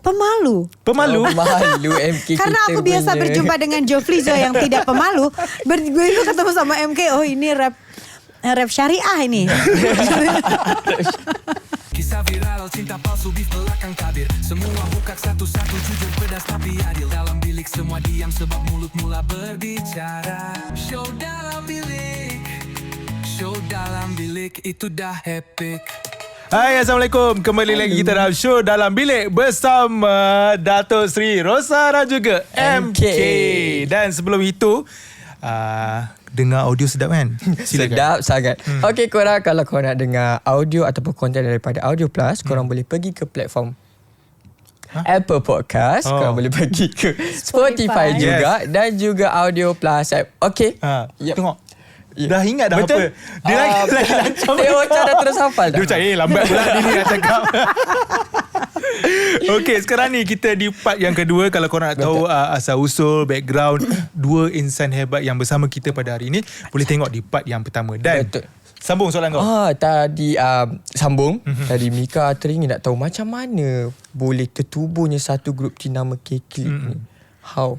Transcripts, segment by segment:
Pemalu. Pemalu MK kita Karena aku biasa punya. berjumpa dengan Joflizo yang tidak pemalu. Gue itu ketemu sama MK, oh ini rap syariah ini. Kisah viral, cinta palsu, beef belakang tabir. Semua buka satu-satu, jujur pedas tapi adil. Dalam bilik semua diam sebab mulut mula berbicara. Show dalam bilik itu dah epic. Hai, Assalamualaikum. Kembali lagi kita dalam show Dalam Bilik bersama Datuk Seri Rosa dan juga MK. Dan sebelum itu dengar audio sedap kan? Sedap sangat. Okey, korang kalau korang nak dengar audio ataupun konten daripada Audio Plus, korang boleh pergi ke platform Apple Podcast, korang boleh pergi ke Spotify juga, dan juga Audio Plus app. Okey. Tengok. Dah ingat dah. Betul? Apa dia lagi lancang. Teh Ocha dah terus hafal dah. Dia macam lambat pula ni nak cakap. Okey, sekarang ni kita di part yang kedua. Kalau korang nak tahu asal-usul, background dua insan hebat yang bersama kita pada hari ini, boleh tengok di part yang pertama. Dan Betul. Sambung soalan kau. Tadi sambung. Tadi Mika teringin nak tahu macam mana boleh tertubuhnya satu grup dinama K-Click ni. How?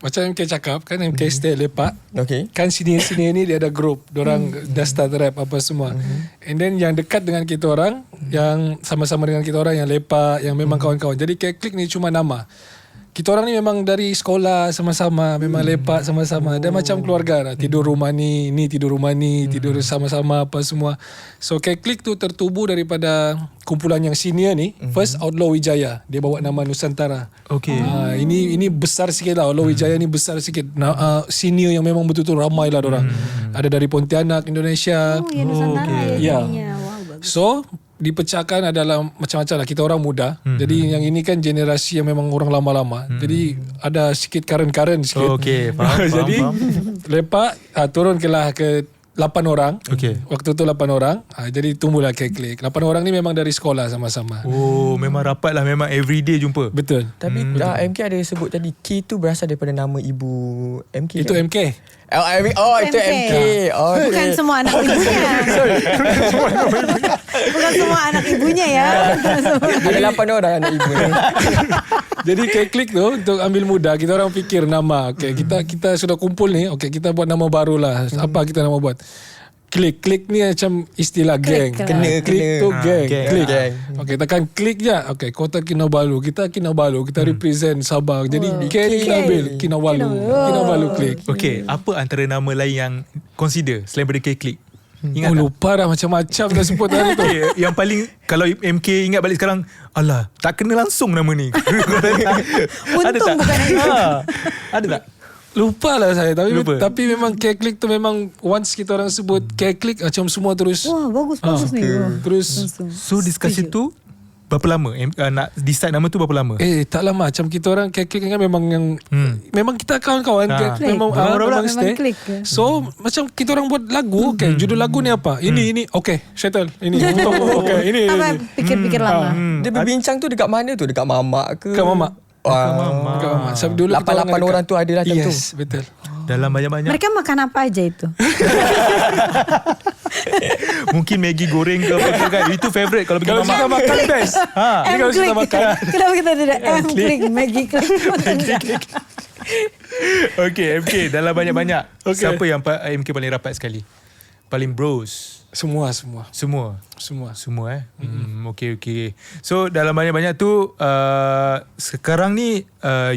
Macam MK cakap kan, MK stay lepak. Okay. Kan senior-senior ni dia ada group. Diorang dah start rap apa semua. And then yang dekat dengan kita orang, yang sama-sama dengan kita orang, yang lepak, yang memang kawan-kawan. Jadi K-Click ni cuma nama. Kita orang ni memang dari sekolah sama-sama, memang lepak sama-sama. Dan macam keluarga lah. Tidur rumah ni tidur rumah ni, tidur sama-sama apa semua. So K-Click tu tertubuh daripada kumpulan yang senior ni. First Outlaw Wijaya, dia bawa nama Nusantara. Okey. Ini besar sikit lah. Outlaw Wijaya ni besar sikit. Senior yang memang betul-betul ramai lah dorang. Ada dari Pontianak, Indonesia. Ya, Nusantara Ya. Wow, bagus. So dipecahkan adalah macam-macam lah. Kita orang muda. Jadi yang ini kan generasi yang memang orang lama-lama. Jadi ada sikit karen-karen sikit. Okey, faham. Jadi lepak turun ke 8 orang. Okey. Waktu tu 8 orang. Jadi tumbuhlah K-Click. 8 orang ni memang dari sekolah sama-sama. Oh, memang rapat lah. Memang everyday jumpa. Betul. Tapi MK ada sebut tadi K tu berasal daripada nama ibu MK. Itu kan? MK. Itu MK. Oh, Bukan semua anak ibunya. Bukan semua anak ibunya ya. Ada 8 orang anak ibu ni. Jadi K-Click tu untuk ambil mudah, kita orang fikir nama. Okay, kita sudah kumpul ni. Okay, kita buat nama baru lah. Apa kita nama buat? Klik ni macam istilah geng. Klik Klik tu geng. Klik. Geng. Okay, takkan klik je. Okay, Kota Kinabalu. Kita Kinabalu. Kita represent Sabah. Jadi K ni kita ambil Kinabalu. Kinabalu Klik. Okey, apa antara nama lain yang consider selain daripada K-Click? Ingat tak? Lupa dah macam-macam dah sebut hari tu. Okay, yang paling kalau MK ingat balik sekarang, alah, tak kena langsung nama ni. Untung bukan Ada tak? Lupa lah saya. Lupa. Tapi memang K-Click tu memang once kita orang sebut K-Click macam semua terus. Wah, bagus ni. Wah. Terus. So discussion tu berapa lama? Nak decide nama tu berapa lama? Tak lama. Macam kita orang K-Click kan memang yang memang kita kawan-kawan memang stay. Klik. So macam kita orang buat lagu. Okay, judul lagu ni apa? Ini. Okay, settle. Ini. Okay, ini. Apa pikir-pikir lama. Dia berbincang tu dekat mana tu? Dekat mamak ke? Dekat mamak. Dekat mamak. Sebab dulu kita 8 orang tu adalah macam tu. Yes, betul. Dalam banyak-banyak. Mereka makan apa aja itu? Mungkin Maggi goreng ke apa kan. Itu favourite kalau pergi Kalau kita mamak. makan best. Ini kalau kita makan. Kenapa kita tidak klik Maggi klik? Okay, MK dalam banyak-banyak. Okay. Siapa yang MK paling rapat sekali? Paling bros? Semua. Okay. So dalam banyak-banyak tu sekarang ni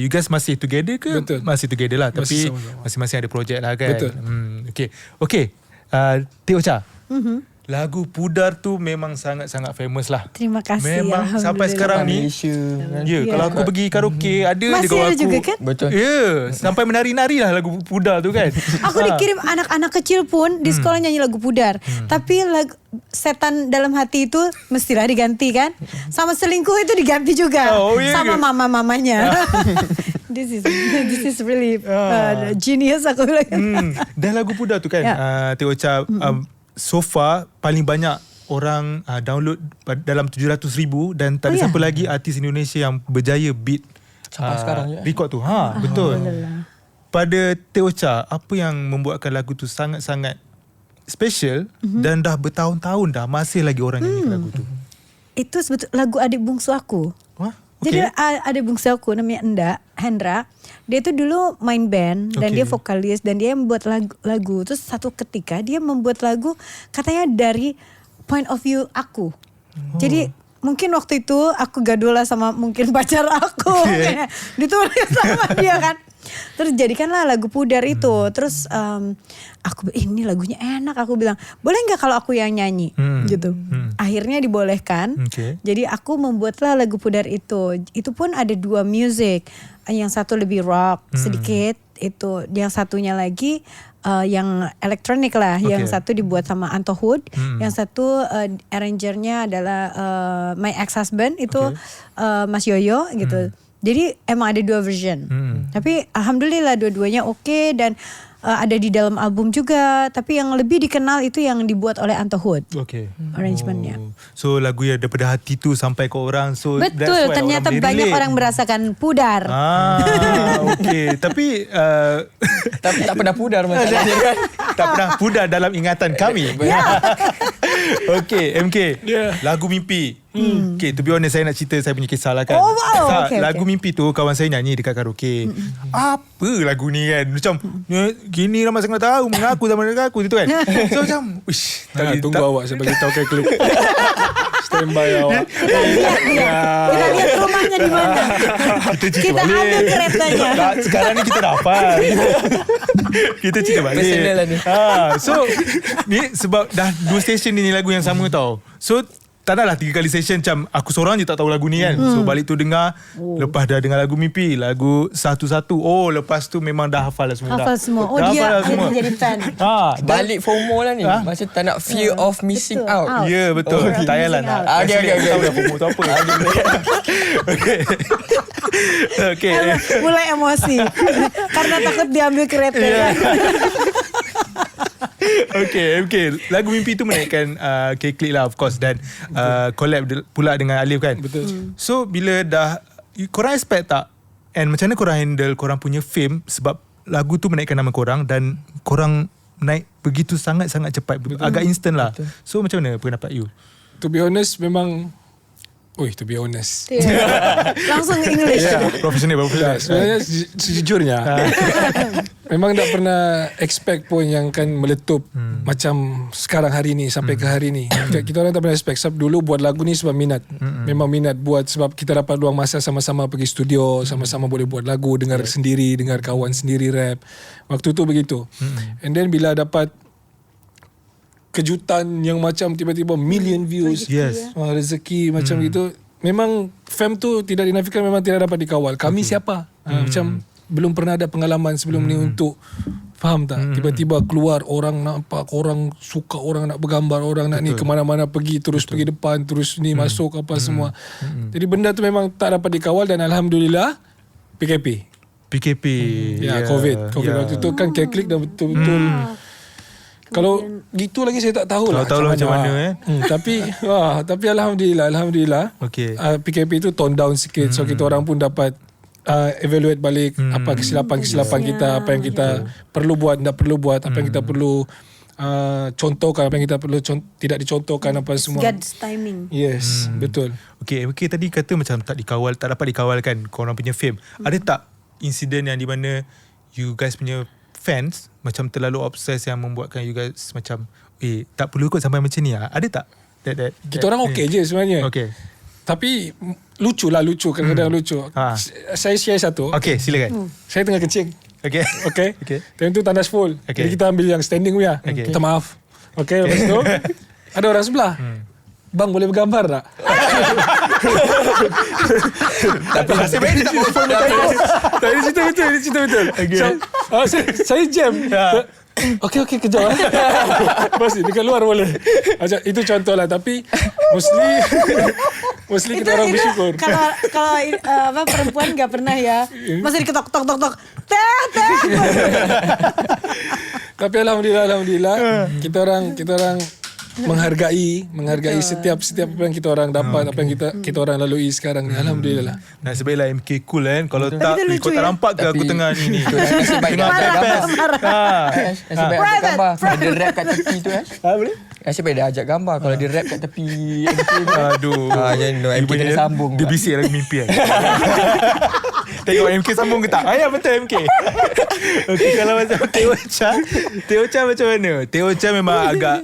you guys masih together ke? Betul. Masih together lah. Masih Tapi sama-sama. masing-masing ada projek lah kan. Betul. Okay. Teh Ocha. Lagu Pudar tu memang sangat-sangat famous lah. Terima kasih. Memang sampai sekarang ni. Malaysia. Kalau aku pergi karaoke ada je Masih kawan ada aku. juga kan? Betul. Sampai menari-nari lah lagu Pudar tu kan. Aku dikirim anak-anak kecil pun di sekolah nyanyi lagu Pudar. Tapi lagu setan dalam hati itu mestilah diganti kan. Sama selingkuh itu diganti juga. Oh, iya sama ke? mama-mamanya. This is really genius aku bilang. Dan lagu Pudar tu kan, Teh Ocha, so far paling banyak orang download dalam 700,000 dan tak ada siapa lagi artis Indonesia yang berjaya beat Sampai sekarang je. record tu. Betul. Pada Teh Ocha, apa yang membuatkan lagu tu sangat-sangat special dan dah bertahun-tahun dah masih lagi orang nyanyi lagu tu? Itu sebetulnya lagu adik bungsu aku. Wah? Jadi ada bungsu aku namanya Hendra. Dia tuh dulu main band dan dia vokalis dan dia membuat lagu. Terus satu ketika dia membuat lagu katanya dari point of view aku. Jadi mungkin waktu itu aku gaduh lah sama mungkin pacar aku. Ditulis sama dia kan. Terus jadikanlah lagu Pudar itu. Terus aku ini lagunya enak. Aku bilang boleh nggak kalau aku yang nyanyi gitu. Akhirnya dibolehkan. Jadi aku membuatlah lagu Pudar itu. Itu pun ada 2 music. Yang satu lebih rock sedikit. Itu yang satunya lagi yang elektronik lah. Yang satu dibuat sama Anto Hood. Yang satu arrangernya adalah my ex-husband itu Mas Yoyo gitu. Jadi emang ada 2 version. Tapi alhamdulillah dua-duanya oke dan ada di dalam album juga. Tapi yang lebih dikenal itu yang dibuat oleh Anto Hood. Arrangementnya. So lagu yang daripada hati tu sampai ke orang. So betul, ternyata banyak orang merasakan pudar. Tapi Tapi tak pernah pudar masalahnya kan. tak pernah pudar dalam ingatan kami. MK. Lagu Mimpi. To be honest, saya nak cerita saya punya kisah lah kan. Lagu Mimpi tu kawan saya nyanyi dekat karaoke. Apa lagu ni kan? Macam gini ramai sangat tahu mengaku sama dengan aku gitu kan. So macam tunggu awak saya bagi tahu klik. Standby awak. Kita lihat rumahnya di mana. Kita ambil keretanya. Sekarang ni kita dapat. Kita cerita balik. Personal lah ni. So ni sebab dah 2 stesen ni lagu yang sama tau. So tak adalah 3 kali session macam aku seorang je tak tahu lagu ni kan. So balik tu dengar. Lepas dah dengar lagu Mimpi, lagu Satu-Satu. Lepas tu memang dah hafal lah semua. Hafal semua. Dia jadi fan. Balik FOMO lah ni. Macam tak nak fear of missing out. Ya betul. Tak payahlah nak. Okay. Tahu dah FOMO tu apa. Okay. Mulai emosi. Karena takut diambil kereta kan. Okay. Lagu Mimpi tu menaikkan K-Click lah of course. Dan collab pula dengan Alif kan. Betul. So bila dah korang expect tak? And macam mana korang handle korang punya fame sebab lagu tu menaikkan nama korang dan korang naik begitu sangat-sangat cepat. Agak instant lah. So macam mana pendapat you? To be honest memang to be honest. Langsung English. Profesional. Sebenarnya sejujurnya memang tak pernah expect pun yang akan meletup macam sekarang hari ni sampai ke hari ni. Kita orang tak pernah expect sebab dulu buat lagu ni sebab minat. Memang minat buat sebab kita dapat luang masa sama-sama pergi studio, sama-sama boleh buat lagu, dengar sendiri, dengar kawan sendiri rap. Waktu tu begitu. And then bila dapat kejutan yang macam tiba-tiba million views, rezeki macam gitu. Memang fame tu tidak dinafikan, memang tidak dapat dikawal. Kami siapa? Macam belum pernah ada pengalaman sebelum ni untuk faham tak? Tiba-tiba keluar orang nampak, orang suka, orang nak bergambar, orang nak ni ke mana-mana pergi, terus pergi depan, terus ni masuk apa semua. Jadi benda tu memang tak dapat dikawal dan alhamdulillah PKP. COVID waktu tu kan K-Click dah betul-betul. Kalau gitu lagi saya tak tahulah macam mana. Tapi alhamdulillah. PKP itu tone down sikit. So kita orang pun dapat evaluate balik apa kesilapan kita, apa yang kita perlu buat, tak perlu buat, apa yang kita perlu contohkan, apa yang kita perlu tidak dicontohkan, apa semua. God's timing. Yes, betul. Okay, tadi kata macam tak dapat dikawalkan korang punya fame. Ada tak insiden yang di mana you guys punya fans macam terlalu obses yang membuatkan you guys macam tak perlu kot sampai macam ni lah. Ada tak? Kita orang okey je sebenarnya. Tapi lucu kadang-kadang lucu. Saya share satu. Okay, silakan. Saya tengah kencing. Okay. Time tu tandas full. Jadi kita ambil yang standing punya. Kita maaf. Lepas tu ada orang sebelah. Bang boleh bergambar tak? Tapi nasib baik dia tak bawa phone. Ini cerita betul. Saya jam. Okay, kejap. Pasti dekat luar boleh. Macam itu contoh lah. Tapi mostly kita orang bersyukur. Kalau perempuan gak pernah ya. Masih diketok tok. Teh. Tapi alhamdulillah kita orang menghargai setiap apa yang kita orang dapat, apa yang kita orang lalui sekarang ni. Alhamdulillah. Nasib baiklah MK cool kan. Kalau tak kau tak nampak ke aku tengah ni. Nasib baik tengah gambar. Nasib baik ada gambar. Ada rap kat tepi tu boleh? Asyik dia ajak gambar. Kalau dia rap kat tepi MK tu. Aduh. Macam tu MK kena sambung. Dia bisik lagi mimpi kan. Tengok MK sambung ke tak? Ya betul MK. Okay, kalau macam Teh Ocha macam mana? Teh Ocha memang agak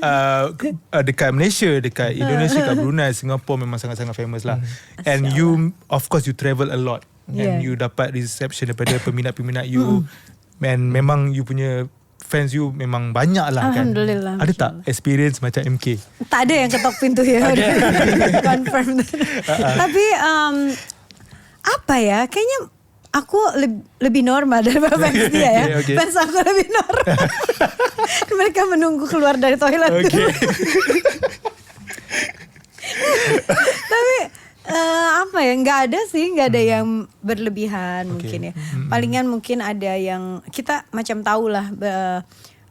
dekat Malaysia, dekat Indonesia, kat Brunei, Singapura memang sangat-sangat famous lah. And you, of course you travel a lot. And you dapat reception daripada peminat-peminat you. And memang you punya fans you memang banyak lah kan. Alhamdulillah. Ada tak experience macam MK? Tak ada yang ketok pintu ya. Confirm. Tapi apa ya? Kayaknya aku lebih normal daripada fans dia ya. Okay. Fans aku lebih normal. Mereka menunggu keluar dari toilet. Okay. Tapi apa ya, nggak ada yang berlebihan mungkin ya. Palingan mungkin ada yang kita macam tahulah,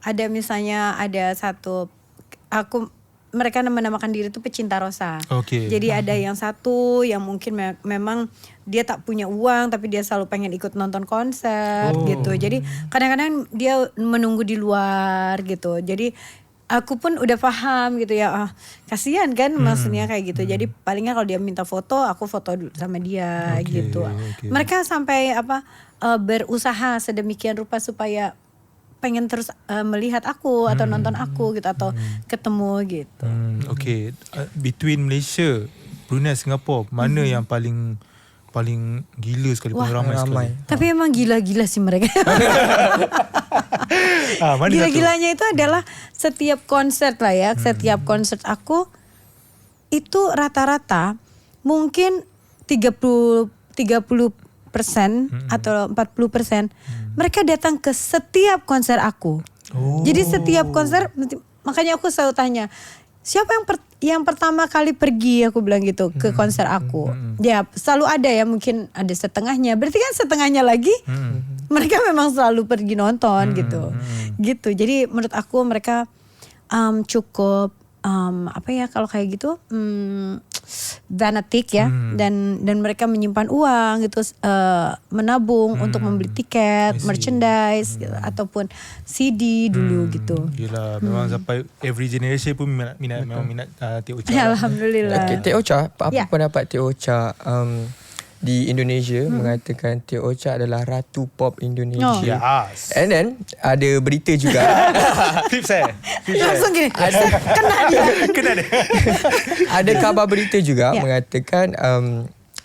ada misalnya ada satu, mereka menamakan diri itu pecinta Rosa. Okay. Jadi ada yang satu yang mungkin memang dia tak punya uang tapi dia selalu pengen ikut nonton konser gitu. Jadi kadang-kadang dia menunggu di luar gitu. Jadi aku pun udah paham gitu ya, kasihan kan maksudnya kayak gitu. Jadi palingnya kalau dia minta foto, aku foto dulu sama dia gitu. Mereka sampai berusaha sedemikian rupa supaya pengen terus melihat aku atau nonton aku gitu atau ketemu gitu. Okay, between Malaysia, Brunei, Singapura, mana yang paling gila sekali, paling ramai sekali? Tapi emang gila-gila sih mereka. Gila-gilanya itu adalah setiap konser lah ya, setiap konser aku itu rata-rata mungkin 30% atau 40% mereka datang ke setiap konser aku. Jadi setiap konser, makanya aku selalu tanya, siapa yang pertama kali pergi, aku bilang gitu, ke konser aku. Ya selalu ada ya, mungkin ada setengahnya. Berarti kan setengahnya lagi mereka memang selalu pergi nonton gitu. Gitu. Jadi menurut aku mereka cukup apa ya kalau kayak gitu, fanatik ya, dan mereka menyimpan uang gitu, menabung untuk membeli tiket, merchandise gitu, ataupun CD dulu gitu. Gila, memang sampai every generation pun minat Teh Ocha. Alhamdulillah. Okay, Teh Ocha, apa Ya. pendapat Teh Ocha di Indonesia mengatakan Teh Ocha adalah Ratu Pop Indonesia. Yes. And then ada berita juga. Clip saya. Langsung gini, Kena dia. Ada kabar berita juga mengatakan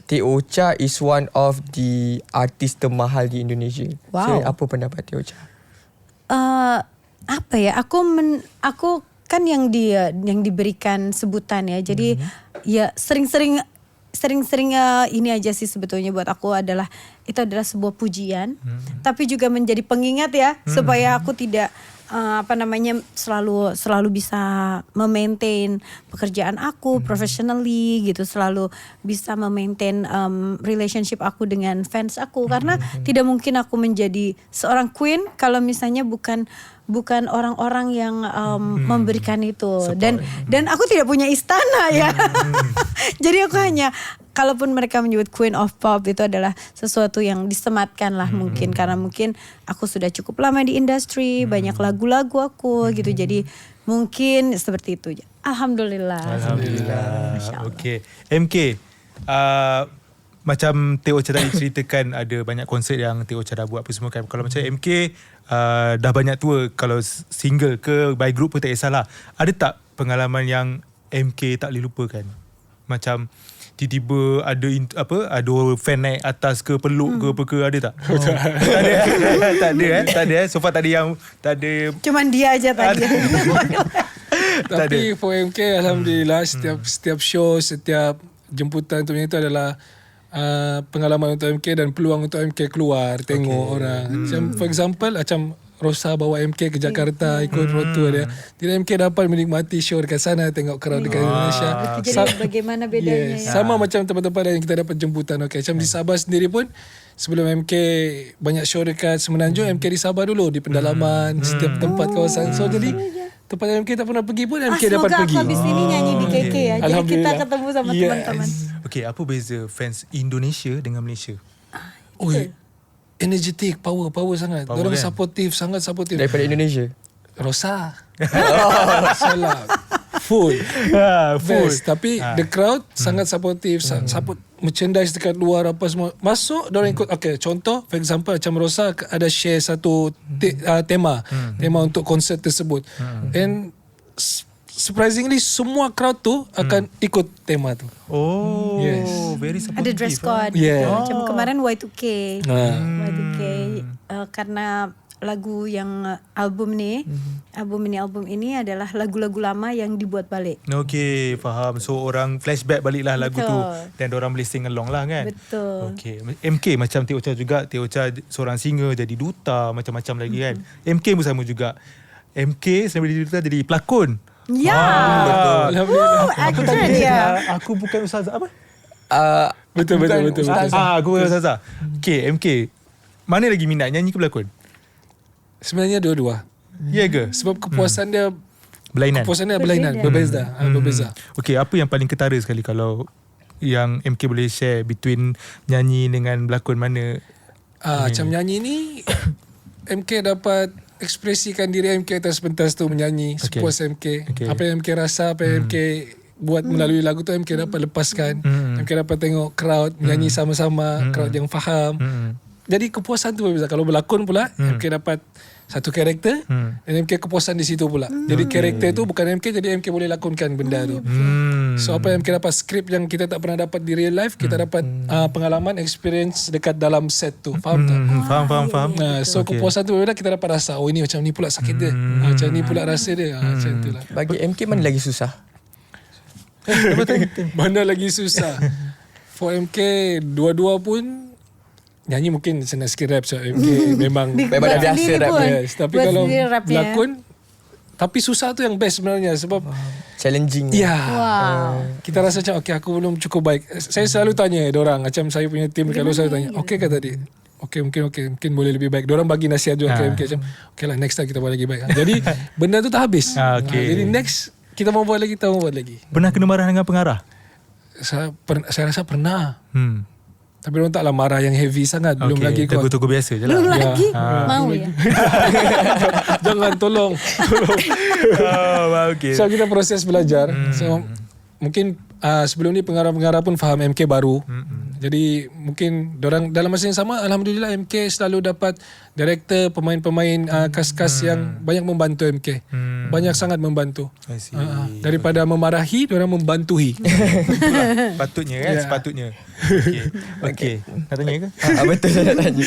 Teh Ocha is one of the artis termahal di Indonesia. Wow. So, apa pendapat Teh Ocha? Apa ya? Aku kan yang diberikan sebutan ya. Jadi ya sering-sering ini aja sih sebetulnya buat aku adalah itu adalah sebuah pujian, tapi juga menjadi pengingat ya supaya aku tidak selalu bisa memaintain pekerjaan aku professionally gitu, selalu bisa memaintain relationship aku dengan fans aku, karena tidak mungkin aku menjadi seorang queen kalau misalnya bukan orang-orang yang memberikan itu. Dan aku tidak punya istana ya. Jadi aku hanya, kalaupun mereka menyebut Queen of Pop, itu adalah sesuatu yang disematkan lah mungkin, karena mungkin aku sudah cukup lama di industri, banyak lagu-lagu aku gitu. Jadi mungkin seperti itu. Alhamdulillah. Okay. MK, macam Teh Ocha tadi ceritakan ada banyak konsert yang Teh Ocha dah buat apa semua kan. Kalau macam MK dah banyak tour, kalau single ke by group pun tak kisahlah. Ada tak pengalaman yang MK tak boleh lupakan? Macam tiba-tiba ada fan naik atas ke, peluk ke apa ke, ada tak? Tak ada. So far tak ada. Cuman dia aja tadi. Tapi for MK alhamdulillah, setiap show, setiap jemputan untuk itu adalah pengalaman untuk MK dan peluang untuk MK keluar tengok orang. Macam for example macam Rosa bawa MK ke Jakarta ikut road tour dia. Jadi MK dapat menikmati show dekat sana, tengok crowd dekat Indonesia. Jadi bagaimana bedanya ya? Sama macam tempat-tempat yang kita dapat jemputan. Okay. Macam di Sabah sendiri pun, sebelum MK banyak show dekat Semenanjung, MK di Sabah dulu, di pendalaman, setiap tempat kawasan. So jadi tempat yang MK tak pernah pergi pun MK dapat pergi. Semoga aku habis ini nyanyi di KK ya. Jadi kita ketemu sama teman-teman. Okay, apa beza fans Indonesia dengan Malaysia? Energetic, power sangat. Diorang sangat supportive. Daripada Indonesia? Rosa. Salah. Full. Full. Best. Tapi the crowd sangat supportive, support merchandise dekat luar apa semua. Masuk diorang ikut. Okay, contoh for example macam Rosa ada share satu tema untuk konsert tersebut. And surprisingly semua crowd tu akan ikut tema tu. Oh, Yes. very supportive. Ada dress code. Yeah. Gitu. Macam kemarin Y2K. Y2K karena lagu yang album ini adalah lagu-lagu lama yang dibuat balik. Okay, faham. So orang flashback balik lah lagu tu. Betul. Dan orang boleh sing along lah kan. Betul. Okay. MK macam Teh Ocha juga. Teh Ocha seorang singer, jadi duta, macam-macam lagi kan. MK pun sama juga. MK selain jadi duta jadi pelakon. Ya. Betul. Alhamdulillah. Actor dia. Aku bukan ustazah apa? Betul. Aku bukan ustazah. Okay, MK. Mana lagi minat, nyanyi ke pelakon? Sebenarnya dua-dua. Ya ke? Sebab kepuasan dia Berlainan. berbeza. Okay, apa yang paling ketara sekali kalau yang MK boleh share between nyanyi dengan berlakon mana? Macam nyanyi ni MK dapat ekspresikan diri MK atas pentas tu menyanyi sepuas MK. Okay. Apa yang MK rasa, apa yang MK buat melalui lagu tu MK dapat lepaskan. MK dapat tengok crowd menyanyi sama-sama, crowd yang faham. Jadi kepuasan tu berbeza. Kalau berlakon pula MK dapat satu karakter dan MK kepuasan di situ pula. Jadi karakter tu bukan MK, jadi MK boleh lakonkan benda tu. So apa yang MK dapat skrip yang kita tak pernah dapat di real life, kita dapat pengalaman, experience dekat dalam set tu. Faham tak? Faham. So kepuasan tu berbeza, kita dapat rasa oh ini macam ni pula sakit dia, macam ni pula rasa dia, macam itulah. Bagi MK mana lagi susah? Mana lagi susah? For MK dua-dua pun nyanyi mungkin senang sikit rap. So MK memang Memang dah biasa rap. yes. Tapi Buat kalau sendiri rapnya. berlakon, tapi susah tu yang best sebenarnya. Sebab Challenging. ya, Wow. kita rasa macam okay, aku belum cukup baik. Saya selalu tanya diorang, macam saya punya tim kalau saya tanya, okay ke tadi? Okay, mungkin boleh lebih baik. Diorang bagi nasihat juga ke MK macam, okay lah next time kita buat lagi baik. Jadi benda tu tak habis. Okay. Jadi next kita mau buat lagi, kita mau buat lagi. Pernah kena marah dengan pengarah? Saya rasa pernah. Tapi orang taklah marah yang heavy sangat. Belum Okay, lagi kot. tegur-tegur biasa je lah. Belum lagi. Mau ya. Jangan tolong. Okay. So kita proses belajar. So mungkin sebelum ni pengarah-pengarah pun faham MK baru. Jadi mungkin dorang dalam masa yang sama, alhamdulillah MK selalu dapat director, pemain-pemain kas-kas yang banyak membantu MK. Banyak sangat membantu. I see. Daripada memarahi, dorang membantuhi. Patutnya kan, sepatutnya. Okay. Nak tanya ke? Betul saya nak tanya.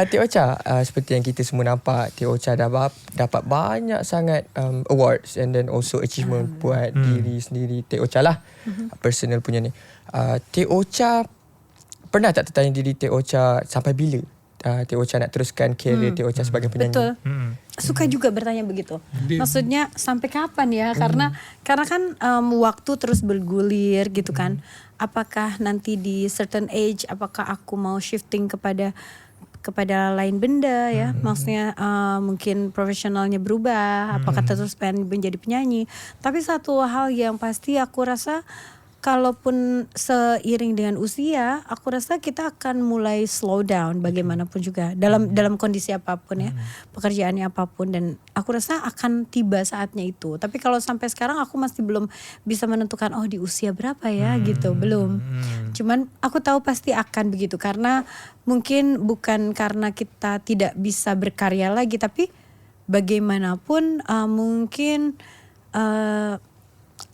Teh Ocha, seperti yang kita semua nampak, Teh Ocha dapat banyak sangat awards and then also achievement buat diri sendiri Teh Ocha lah. Personal punya ni. Teh Ocha pernah tak tertanya diri Teh Ocha sampai bila Teh Ocha nak teruskan career Teh Ocha sebagai penyanyi? Betul. Suka juga bertanya begitu. Maksudnya sampai kapan ya? Karena kan waktu terus bergulir gitu kan. Apakah nanti di certain age, apakah aku mau shifting kepada lain benda ya? Maksudnya mungkin profesionalnya berubah. Apakah terus pengen menjadi penyanyi? Tapi satu hal yang pasti aku rasa, kalaupun seiring dengan usia, aku rasa kita akan mulai slow down bagaimanapun juga dalam kondisi apapun ya, pekerjaannya apapun, dan aku rasa akan tiba saatnya itu. Tapi kalau sampai sekarang aku masih belum bisa menentukan di usia berapa ya gitu, belum. Cuman aku tahu pasti akan begitu, karena mungkin bukan karena kita tidak bisa berkarya lagi, tapi bagaimanapun mungkin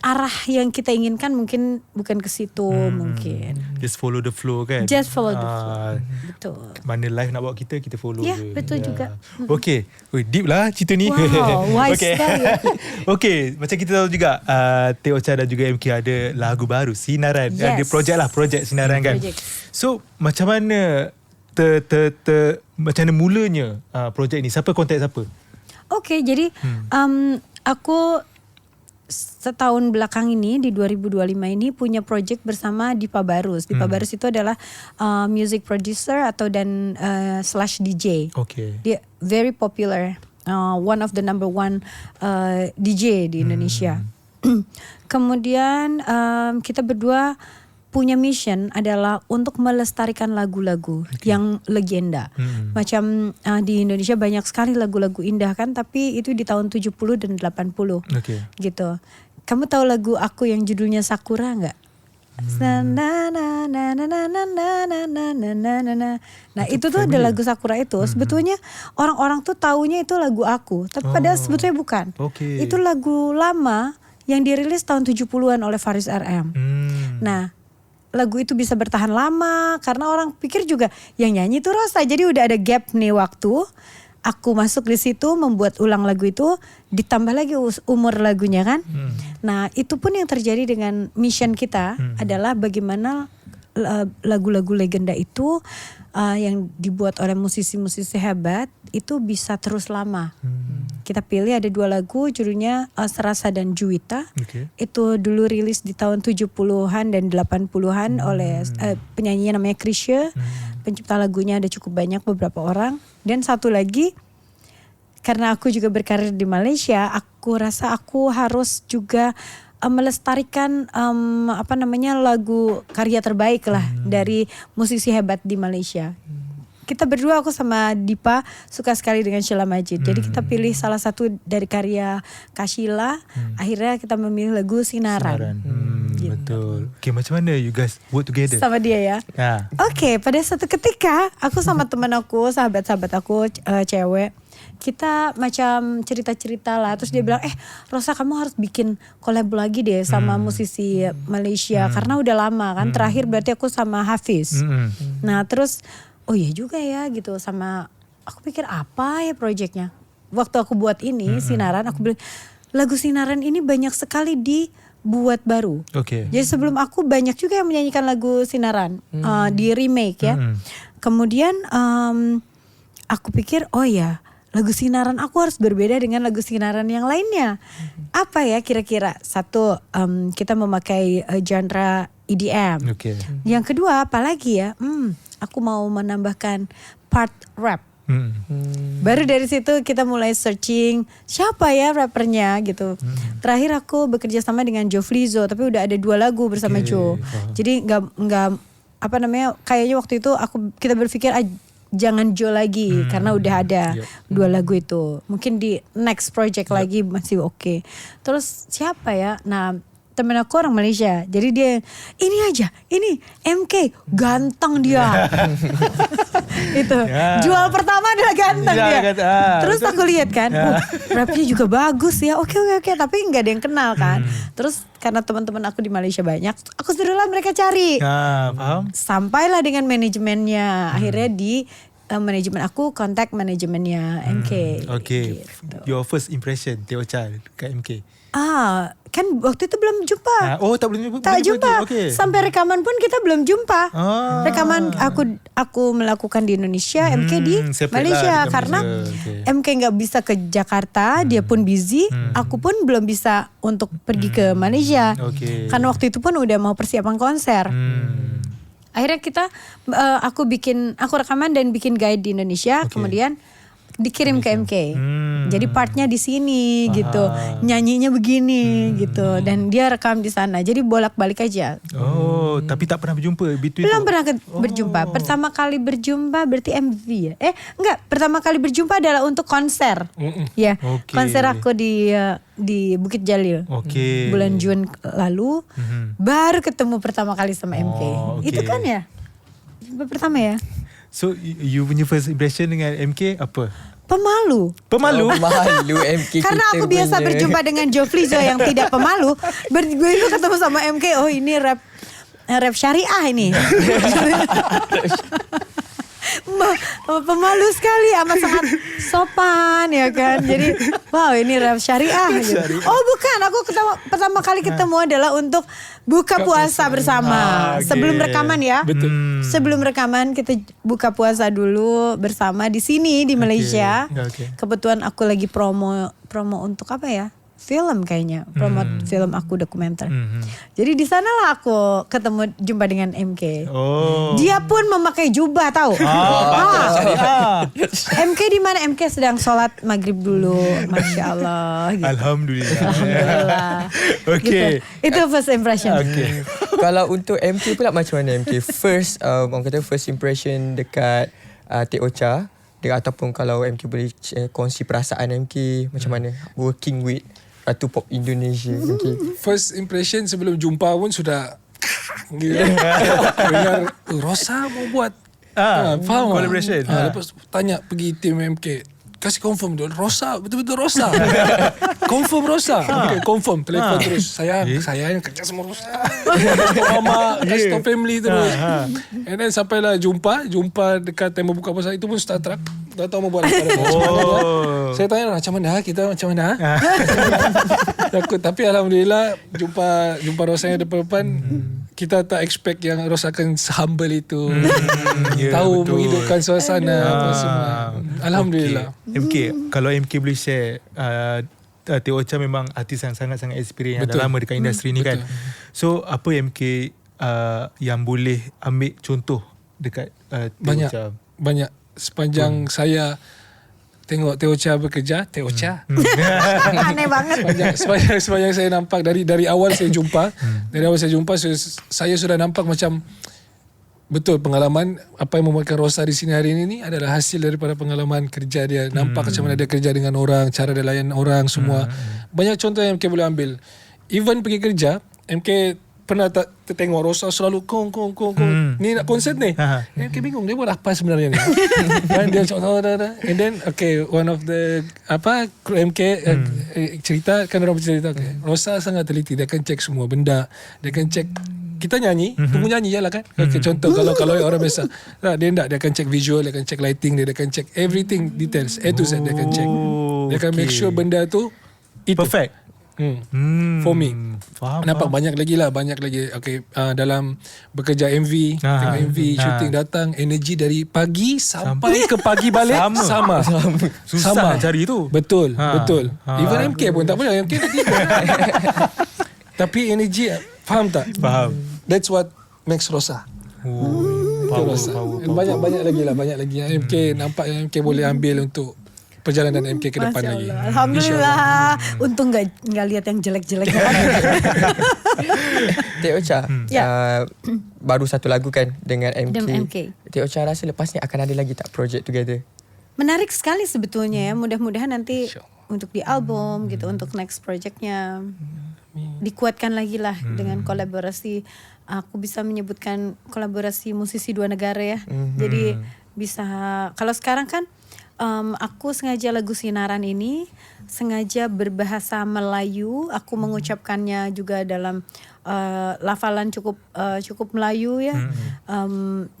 arah yang kita inginkan mungkin bukan ke situ, mungkin. Just follow the flow kan? Just follow the flow. Betul. Mana life nak bawa kita follow Ya, je. betul juga. Okay. Deep lah cerita ni. Wow, wise sekali. Okay, macam kita tahu juga Teh Ocha dan juga MK ada lagu baru, Sinaran. Yes. Ada projek Sinaran kan. Project. So macam mana macam mana mulanya projek ni? Siapa kontak siapa? Okay, jadi aku setahun belakang ini di 2025 ini punya project bersama Dipa Barus. Dipa Barus itu adalah music producer dan slash DJ. Okay. Dia very popular, one of the number one DJ di Indonesia. Kemudian kita berdua punya mission adalah untuk melestarikan lagu-lagu yang legenda. Macam di Indonesia banyak sekali lagu-lagu indah kan, tapi itu di tahun 70 dan 80. Okay. Gitu. kamu tahu lagu aku yang judulnya Sakura nggak? Nah itu tuh ada lagu Sakura itu. Sebetulnya orang-orang tuh taunya itu lagu aku, tapi padahal sebetulnya bukan. Itu lagu lama yang dirilis tahun 70-an oleh Faris RM. Nah lagu itu bisa bertahan lama karena orang pikir juga yang nyanyi itu Rosa. Jadi udah ada gap nih waktu. Aku masuk di situ membuat ulang lagu itu, ditambah lagi umur lagunya kan. Nah itu pun yang terjadi dengan mission kita adalah bagaimana lagu-lagu legenda itu yang dibuat oleh musisi-musisi hebat itu bisa terus lama. Kita pilih ada 2 lagu judulnya Serasa dan Juwita. Itu dulu rilis di tahun 70-an dan 80-an oleh penyanyi namanya Chrisye. Pencipta lagunya ada cukup banyak, beberapa orang. Dan satu lagi, karena aku juga berkarir di Malaysia, aku rasa aku harus juga melestarikan lagu karya terbaik lah dari musisi hebat di Malaysia. Kita berdua, aku sama Dipa suka sekali dengan Sheila Majid. Jadi kita pilih salah satu dari karya Kak Sheila. Akhirnya kita memilih lagu Sinaran. Gitu. Betul. Okay, macam mana you guys work together? Sama dia ya. Okay, pada suatu ketika aku sama teman aku, sahabat-sahabat aku cewek, kita macam cerita-cerita lah. Terus dia bilang, Rosa kamu harus bikin collab lagi deh sama musisi Malaysia. Karena udah lama kan. Terakhir berarti aku sama Hafiz. Nah terus, oh iya juga ya gitu. Sama aku pikir apa ya proyeknya. Waktu aku buat ini Sinaran, aku bilang lagu Sinaran ini banyak sekali dibuat baru. Jadi sebelum aku banyak juga yang menyanyikan lagu Sinaran di remake ya. Kemudian aku pikir oh ya, lagu Sinaran aku harus berbeda dengan lagu Sinaran yang lainnya. Apa ya kira-kira? Satu, kita memakai genre EDM. Yang kedua apalagi ya? Aku mau menambahkan part rap. Baru dari situ kita mulai searching siapa ya rappernya gitu. Terakhir aku bekerja sama dengan Joe Flizzo, tapi udah ada 2 lagu bersama Joe. Jadi nggak kayaknya waktu itu kita berpikir jangan Joe lagi karena udah ada 2 lagu itu. Mungkin di next project lagi masih oke. Terus siapa ya? Nah temen aku orang Malaysia, jadi dia ini MK ganteng dia. Itu jual pertama adalah ganteng dia. Terus aku lihat kan, rapnya juga bagus ya. Oke, tapi nggak ada yang kenal kan. Terus karena teman-teman aku di Malaysia banyak, aku suruhlah mereka cari. Paham? Sampailah dengan manajemennya. Akhirnya di manajemen aku kontak manajemennya MK. Gitu. Your first impression Teh Ocha ke MK? Kan waktu itu belum jumpa. Tak jumpa. Sampai rekaman pun kita belum jumpa. Rekaman aku melakukan di Indonesia, MK di Malaysia karena MK nggak bisa ke Jakarta, dia pun busy. Aku pun belum bisa untuk pergi ke Malaysia. Karena waktu itu pun udah mau persiapan konser. Akhirnya aku rekaman dan bikin guide di Indonesia, kemudian dikirim ke MK. Jadi partnya di sini gitu, nyanyinya begini gitu, dan dia rekam di sana. Jadi bolak-balik aja. Tapi tak pernah berjumpa between. Belum pernah berjumpa. Pertama kali berjumpa berarti MV ya? Enggak, pertama kali berjumpa adalah untuk konser. Ya, konser aku di Bukit Jalil. Bulan Jun lalu baru ketemu pertama kali sama MK. Itu kan ya? Jumpa pertama ya? So you punya first impression dengan MK apa? Pemalu MK karena aku biasa berjumpa dengan Joe Flizzo yang tidak pemalu. Begitu ketemu sama MK, oh ini rap syariah ini. Pemalu sekali, amat sangat sopan ya kan. Jadi wow ini rap syariah gitu. Oh bukan, aku pertama kali ketemu adalah untuk buka puasa bersama. Sebelum rekaman ya. Sebelum rekaman kita buka puasa dulu bersama di sini di Malaysia. Kebetulan aku lagi promo untuk apa ya? Film kayaknya, promote film aku dokumenter. Jadi di sanalah aku jumpa dengan MK. Dia pun memakai jubah tahu. MK di mana? MK sedang sholat maghrib dulu, masya Allah. Gitu. Alhamdulillah. Okay. Gitu. Itu first impression. Kalau untuk MK pula macam mana MK? First impression dekat Teh Ocha, ataupun kalau MK boleh kongsi perasaan MK macam mana working with Ratu Pop Indonesia. Okay. First impression sebelum jumpa pun sudah gitu. Dengar Rosa mau buat faham collaboration. Lepas tanya pergi tim MK, kasih confirm tu Rosa, betul-betul Rosa. Confirm Rosa. Okay, confirm. Telefon terus. Sayang kerja sama Rosa. Kasih tau mama, kasih tau family terus. And then sampailah jumpa dekat tembok buka puasa itu pun Star Trek. Tak tahu mau buat apa. Saya tanya macam mana takut, tapi alhamdulillah jumpa Rosa yang depan-depan. Kita tak expect yang Rosa akan humble itu. Tahu betul. Menghidupkan suasana apa semua. Alhamdulillah. MK, kalau MK boleh share, Teh Ocha memang artis yang sangat-sangat experience, yang dah lama dekat industri ni kan. So apa MK yang boleh ambil contoh dekat Teh Ocha? Banyak. Sepanjang saya tengok Teh Ocha bekerja, Teh Ocha. Aneh banget. Sepanjang saya nampak dari awal saya jumpa, saya sudah nampak macam betul pengalaman apa yang membuatkan Rosa di sini hari ini adalah hasil daripada pengalaman kerja dia. Nampak macam mana dia kerja dengan orang, cara dia layan orang semua. Banyak contoh yang MK boleh ambil. Even pergi kerja, MK pernah tak tengok Rosa selalu kong. Ni nak konsert ni. MK bingung dia buat apa sebenarnya ni. Dan dia cakap and then one of the kru MK cerita kan orang bercerita Rosa sangat teliti, dia akan cek semua benda, dia akan cek kita nyanyi, tunggu nyanyi je lah kan. Contoh kalau orang biasa dia akan cek visual, dia akan cek lighting, dia akan cek everything details A to Z, dia akan cek, dia akan make sure benda tu itu perfect. For me. Faham. Nampak banyak lagi. Dalam bekerja MV, tengok MV shooting datang, energi dari pagi sampai ke pagi balik sama. Susah cari tu. Betul. Even MK pun tak boleh. MK nanti tapi energi, faham tak? Faham. That's what makes Rosa. Power. Banyak lagi yang MK nampak yang MK boleh ambil untuk perjalanan MK ke depan Masya lagi. Allah. Alhamdulillah. Untung nggak lihat yang jelek-jelek. Teh Ocha, baru satu lagu kan dengan MK. Teh Ocha rasa lepas ni akan ada lagi tak project together? Menarik sekali sebetulnya ya. Mudah-mudahan nanti untuk di album gitu, untuk next projectnya dikuatkan lagi lah dengan kolaborasi. Aku bisa menyebutkan kolaborasi musisi dua negara ya. Jadi bisa, kalau sekarang kan aku sengaja lagu Sinaran ini sengaja berbahasa Melayu. Aku mengucapkannya juga dalam lafalan cukup Melayu ya.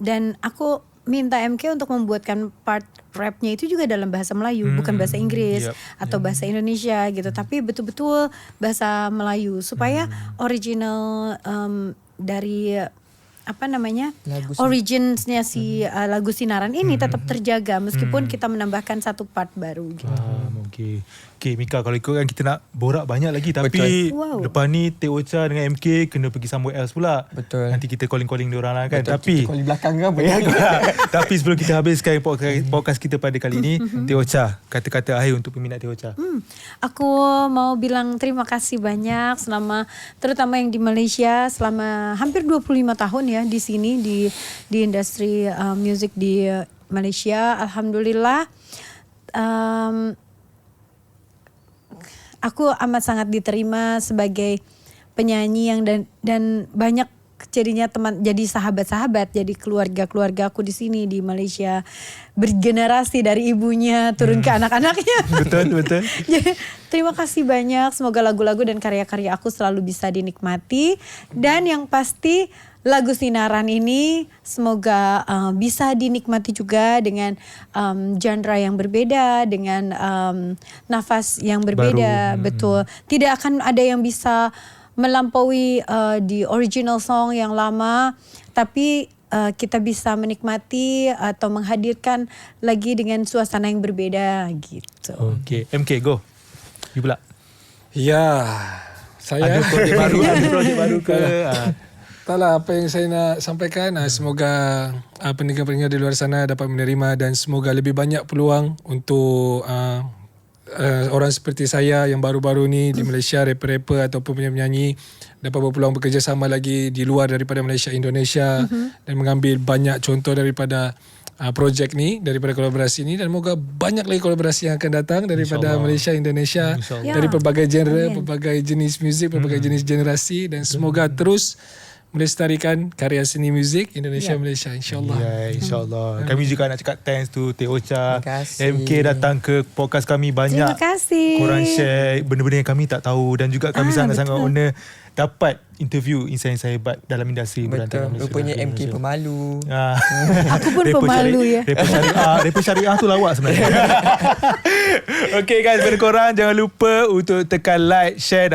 Dan aku minta MK untuk membuatkan part rapnya itu juga dalam bahasa Melayu, bukan bahasa Inggris atau bahasa Indonesia gitu, tapi betul-betul bahasa Melayu supaya original dari originsnya si lagu Sinaran ini tetap terjaga meskipun kita menambahkan satu part baru gitu. Okay, Mika, kalau ikut kan kita nak borak banyak lagi, tapi lepas ni Teh Ocha dengan MK kena pergi somewhere else pula. Betul. Nanti kita calling diorang lah kan. Betul, tapi kita calling belakang ke apa? Tapi sebelum kita habiskan podcast kita pada kali ini, Teh Ocha, kata-kata akhir untuk peminat Teh Ocha. Aku mau bilang terima kasih banyak terutama yang di Malaysia selama hampir 25 tahun ya di sini di industri music di Malaysia. Alhamdulillah. Aku amat sangat diterima sebagai penyanyi yang dan banyak jadinya teman, jadi sahabat-sahabat, jadi keluarga aku di sini di Malaysia, bergenerasi dari ibunya turun ke anak-anaknya. Betul. Jadi, terima kasih banyak. Semoga lagu-lagu dan karya-karya aku selalu bisa dinikmati, dan yang pasti lagu Sinaran ini semoga bisa dinikmati juga dengan genre yang berbeda, dengan nafas yang berbeda. Betul. Tidak akan ada yang bisa melampaui di original song yang lama, tapi kita bisa menikmati atau menghadirkan lagi dengan suasana yang berbeda gitu. Okay, MK go. You pula. Ya, saya ada projek baru ke? Taklah, apa yang saya nak sampaikan, semoga pendengar-pendengar di luar sana dapat menerima, dan semoga lebih banyak peluang untuk orang seperti saya yang baru-baru ni di Malaysia, rapper-rapper ataupun penyanyi dapat berpeluang bekerjasama lagi di luar daripada Malaysia, Indonesia, dan mengambil banyak contoh daripada projek ni, daripada kolaborasi ni, dan moga banyak lagi kolaborasi yang akan datang daripada Malaysia, Indonesia, dari pelbagai genre, pelbagai jenis muzik, pelbagai jenis generasi, dan semoga terus melestarikan karya seni muzik Indonesia, Malaysia, insyaAllah. Ya, insyaAllah. Kami juga nak cakap thanks to Teh Ocha, Terima kasih. MK datang ke podcast kami banyak. Terima kasih. Korang share benda-benda yang kami tak tahu, dan juga kami sangat-sangat honor dapat interview insan-insan hebat dalam industri berantakan Betul. Rupanya MK pemalu. Aku pun pemalu ya. Rapper syariah tu lawak sebenarnya. Okay guys, kepada korang jangan lupa untuk tekan like, share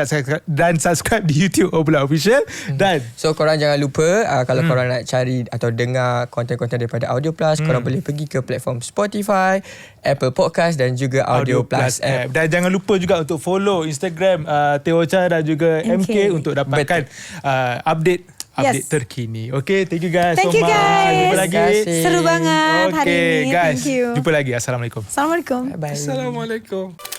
dan subscribe di YouTube Obla Official. Dan So korang jangan lupa kalau korang nak cari atau dengar konten-konten daripada Audio Plus, korang boleh pergi ke platform Spotify, Apple Podcast dan juga Audio Plus app. Dan jangan lupa juga untuk follow Instagram Teh Ocha dan juga MK untuk dapatkan update terkini. Okay, thank you guys Thank so you much. guys. Jumpa lagi. Seru banget hari Okay ini. guys, Thank you. jumpa lagi. Assalamualaikum. Assalamualaikum. Bye. Assalamualaikum.